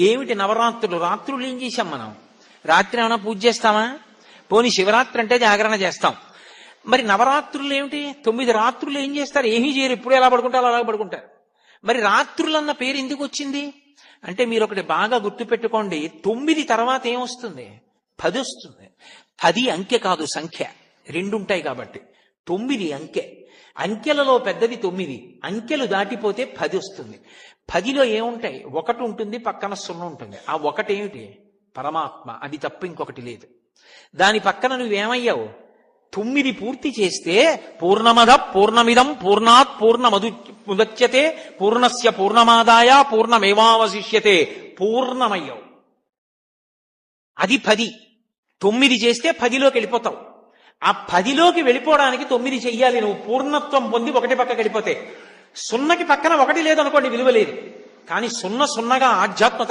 ఏమిటి నవరాత్రులు? రాత్రులు ఏం చేశాం మనం? రాత్రి ఏమైనా పూజ చేస్తామా? పోనీ శివరాత్రి అంటే జాగరణ చేస్తాం. మరి నవరాత్రులు ఏమిటి? 9 రాత్రులు ఏం చేస్తారు? ఏమీ చేయరు. ఎప్పుడు ఎలా పడుకుంటారో అలా పడుకుంటారు. మరి రాత్రులన్న పేరు ఎందుకు వచ్చింది అంటే, మీరు ఒకటి బాగా గుర్తుపెట్టుకోండి, 9 తర్వాత ఏమొస్తుంది? 10 వస్తుంది. 10 అంకె కాదు, సంఖ్య. 2 ఉంటాయి కాబట్టి 9 అంకె. అంకెలలో పెద్దది 9. అంకెలు దాటిపోతే 10 వస్తుంది. 10లో ఏముంటాయి? 1 ఉంటుంది, పక్కన 0 ఉంటుంది. ఆ 1 ఏమిటి? పరమాత్మ. అది తప్ప ఇంకొకటి లేదు. దాని పక్కన నువ్వేమయ్యావు? 9 పూర్తి చేస్తే పూర్ణమద పూర్ణమిదం పూర్ణాత్ పూర్ణముదచ్యతే పూర్ణస్య పూర్ణమాదాయ పూర్ణమేవావశిష్యతే. పూర్ణమయ్యావు. అది 10. 9 చేస్తే 10లోకి వెళ్ళిపోతావు. ఆ 10లోకి వెళ్ళిపోవడానికి 9 చెయ్యాలి. నువ్వు పూర్ణత్వం పొంది 1 పక్కకి వెళ్ళిపోతే, 0కి పక్కన 1 లేదనుకోండి, విలువ లేదు. కానీ 0 0గా ఆధ్యాత్మత